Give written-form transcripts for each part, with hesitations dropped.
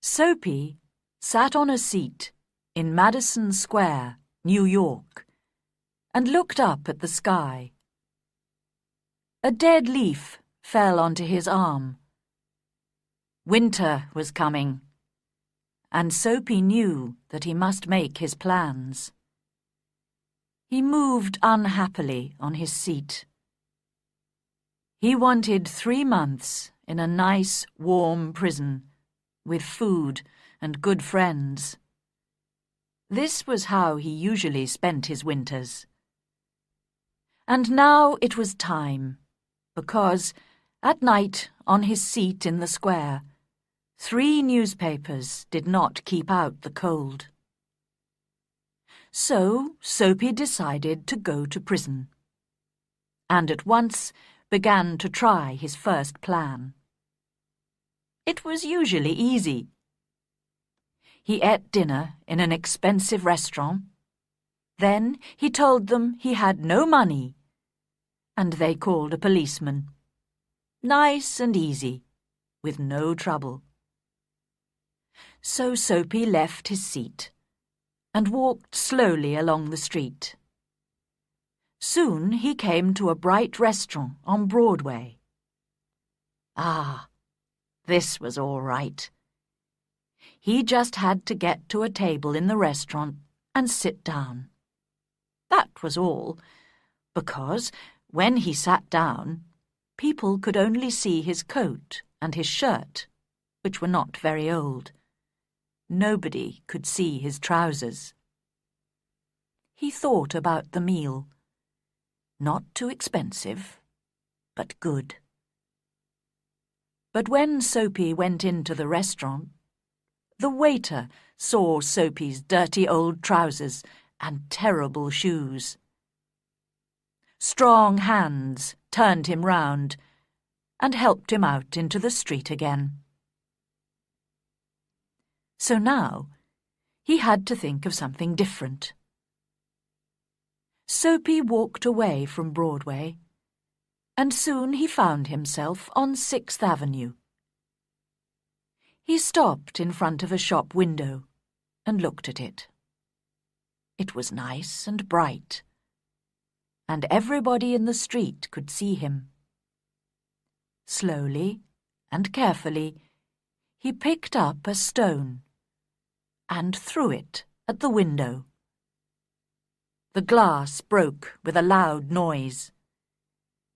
Soapy sat on a seat in Madison Square, New York, and looked up at the sky. A dead leaf fell onto his arm. Winter was coming, and Soapy knew that he must make his plans. He moved unhappily on his seat. He wanted 3 months in a nice, warm prison, with food and good friends. This was how he usually spent his winters. And now it was time, because, at night on his seat in the square, 3 newspapers did not keep out the cold. So Soapy decided to go to prison, and at once began to try his first plan. It was usually easy. He ate dinner in an expensive restaurant. Then he told them he had no money, and they called a policeman. Nice and easy, with no trouble. So Soapy left his seat and walked slowly along the street. Soon he came to a bright restaurant on Broadway. Ah, this was all right. He just had to get to a table in the restaurant and sit down. That was all, because when he sat down, people could only see his coat and his shirt, which were not very old. Nobody could see his trousers. He thought about the meal. Not too expensive, but good. But when Soapy went into the restaurant, the waiter saw Soapy's dirty old trousers and terrible shoes. Strong hands turned him round and helped him out into the street again. So now he had to think of something different. Soapy walked away from Broadway, and soon he found himself on 6th Avenue. He stopped in front of a shop window and looked at it. It was nice and bright, and everybody in the street could see him. Slowly and carefully, he picked up a stone and threw it at the window. The glass broke with a loud noise.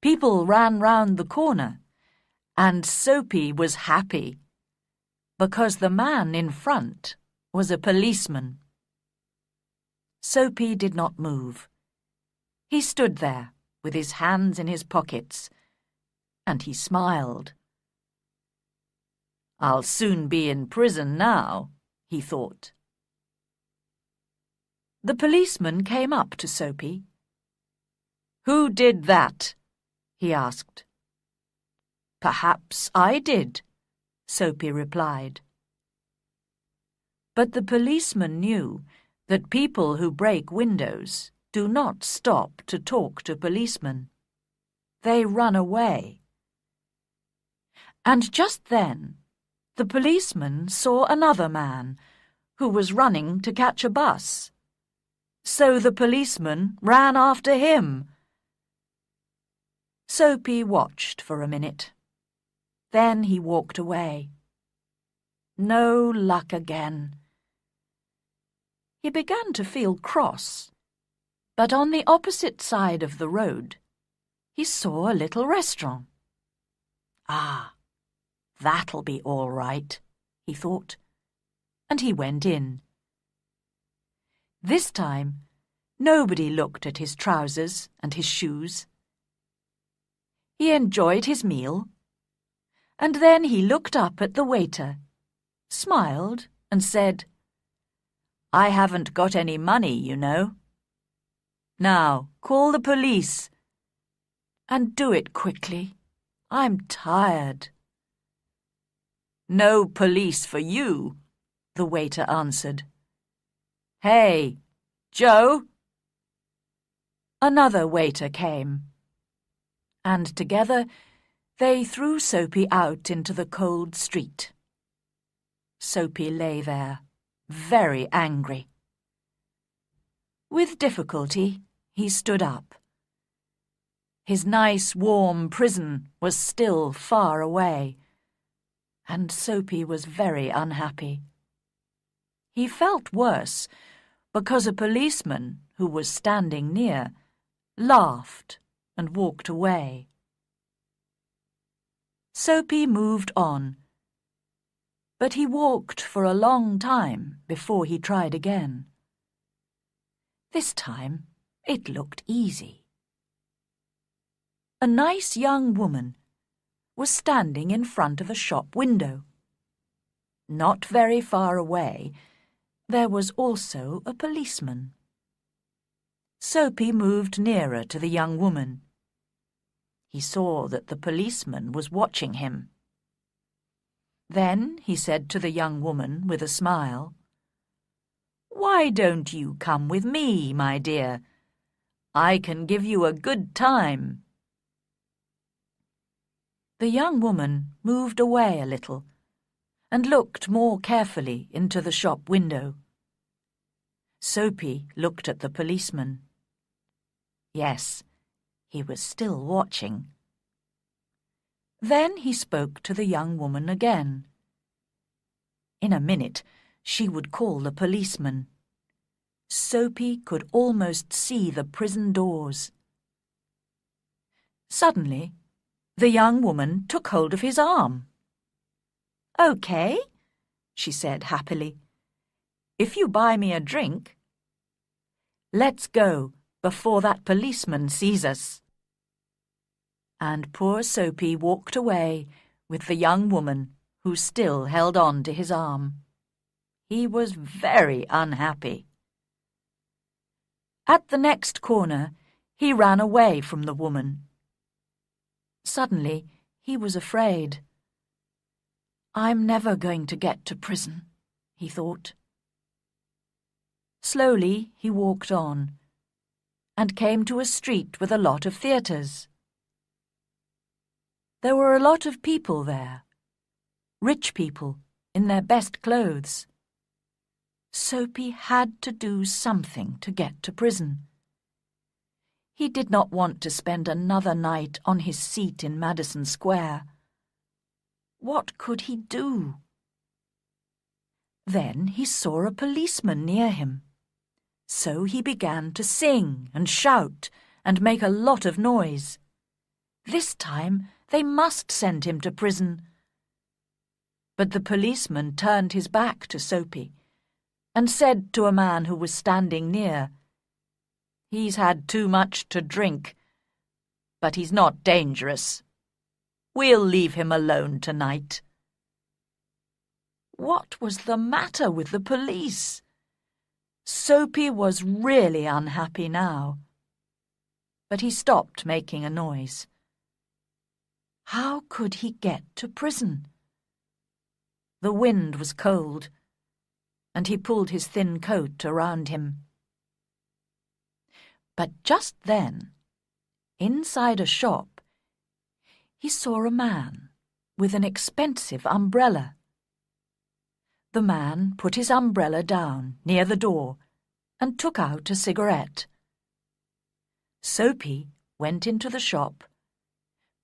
People ran round the corner, and Soapy was happy, because the man in front was a policeman. Soapy did not move. He stood there with his hands in his pockets, and he smiled. "I'll soon be in prison now," he thought. The policeman came up to Soapy. "Who did that?" he asked. "Perhaps I did," Soapy replied. But the policeman knew that people who break windows do not stop to talk to policemen. They run away. And just then, the policeman saw another man who was running to catch a bus. So the policeman ran after him. Soapy watched for a minute. Then he walked away. No luck again. He began to feel cross, but on the opposite side of the road, he saw a little restaurant. Ah, that'll be all right, he thought, and he went in. This time, nobody looked at his trousers and his shoes. He enjoyed his meal, and then he looked up at the waiter, smiled, and said, "I haven't got any money, you know. Now, call the police. And do it quickly. I'm tired." "No police for you," the waiter answered. "Hey, Joe!" Another waiter came, and together they threw Soapy out into the cold street. Soapy lay there, very angry. With difficulty, he stood up. His nice, warm prison was still far away, and Soapy was very unhappy. He felt worse because a policeman who was standing near laughed and walked away. Soapy moved on, but he walked for a long time before he tried again. This time it looked easy. A nice young woman was standing in front of a shop window. Not very far away, there was also a policeman. Soapy moved nearer to the young woman. He saw that the policeman was watching him. Then he said to the young woman with a smile, "Why don't you come with me, my dear? I can give you a good time." The young woman moved away a little and looked more carefully into the shop window. Soapy looked at the policeman. Yes, he was still watching. Then he spoke to the young woman again. In a minute, she would call the policeman. Soapy could almost see the prison doors. Suddenly, the young woman took hold of his arm. "Okay," she said happily. "If you buy me a drink. Let's go before that policeman sees us." And poor Soapy walked away with the young woman who still held on to his arm. He was very unhappy. At the next corner, he ran away from the woman. Suddenly, he was afraid. "I'm never going to get to prison," he thought. Slowly, he walked on and came to a street with a lot of theatres. There were a lot of people there, rich people in their best clothes. Soapy had to do something to get to prison. He did not want to spend another night on his seat in Madison Square. What could he do? Then he saw a policeman near him. So he began to sing and shout and make a lot of noise. This time they must send him to prison. But the policeman turned his back to Soapy and said to a man who was standing near, "He's had too much to drink, but he's not dangerous. We'll leave him alone tonight." What was the matter with the police? Soapy was really unhappy now. But he stopped making a noise. How could he get to prison? The wind was cold, and he pulled his thin coat around him. But just then, inside a shop, he saw a man with an expensive umbrella. The man put his umbrella down near the door and took out a cigarette. Soapy went into the shop,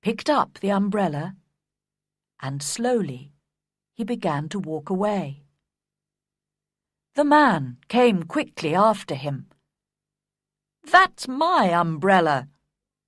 picked up the umbrella, and slowly he began to walk away. The man came quickly after him. "That's my umbrella,"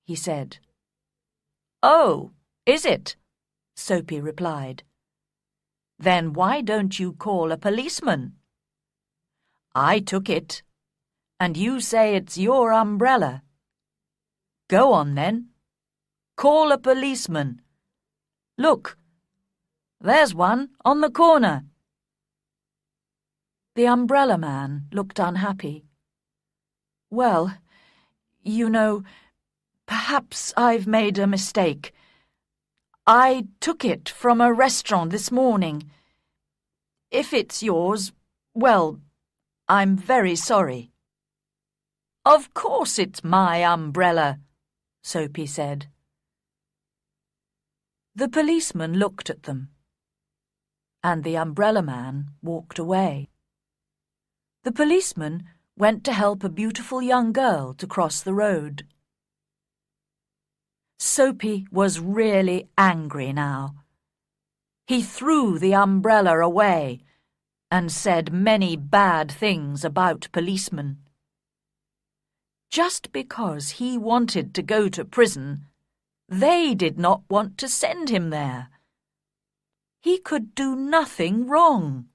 he said. "Oh, is it?" Soapy replied. "Then why don't you call a policeman? I took it, and you say it's your umbrella. Go on then. Call a policeman. Look, there's one on the corner." The umbrella man looked unhappy. "Well, you know, perhaps I've made a mistake. I took it from a restaurant this morning. If it's yours, well, I'm very sorry." "Of course it's my umbrella," Soapy said. The policeman looked at them. and the umbrella man walked away. The policeman went to help a beautiful young girl to cross the road. Soapy was really angry now. He threw the umbrella away and said many bad things about policemen. Just because he wanted to go to prison, they did not want to send him there. He could do nothing wrong.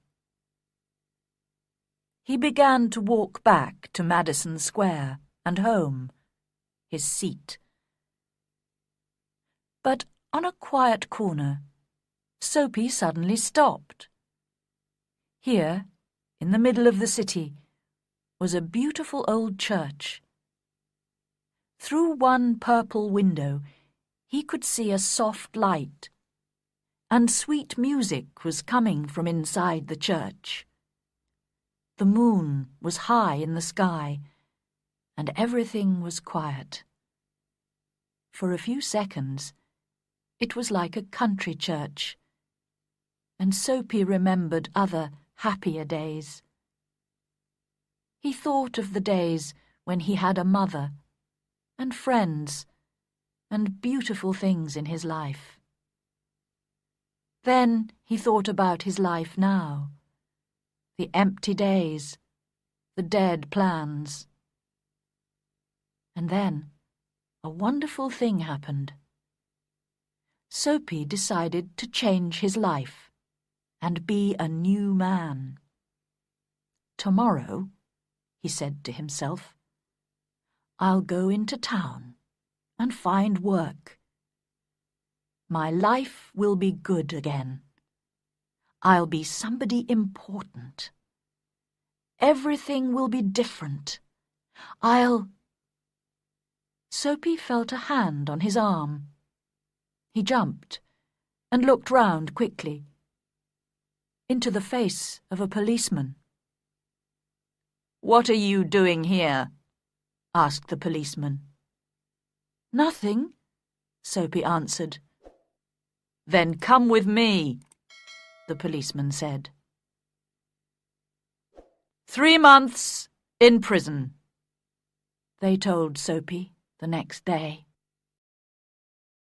He began to walk back to Madison Square and home, his seat. But on a quiet corner, Soapy suddenly stopped. Here, in the middle of the city, was a beautiful old church. Through one purple window, he could see a soft light, and sweet music was coming from inside the church. The moon was high in the sky, and everything was quiet. For a few seconds, it was like a country church, and Soapy remembered other, happier days. He thought of the days when he had a mother, and friends, and beautiful things in his life. Then he thought about his life now, the empty days, the dead plans. And then a wonderful thing happened. Soapy decided to change his life and be a new man. Tomorrow, he said to himself, I'll go into town and find work. My life will be good again. I'll be somebody important. Everything will be different. Soapy felt a hand on his arm. He jumped and looked round quickly into the face of a policeman. "What are you doing here?" asked the policeman. "Nothing," Soapy answered. "Then come with me," the policeman said. 3 months in prison, they told Soapy the next day.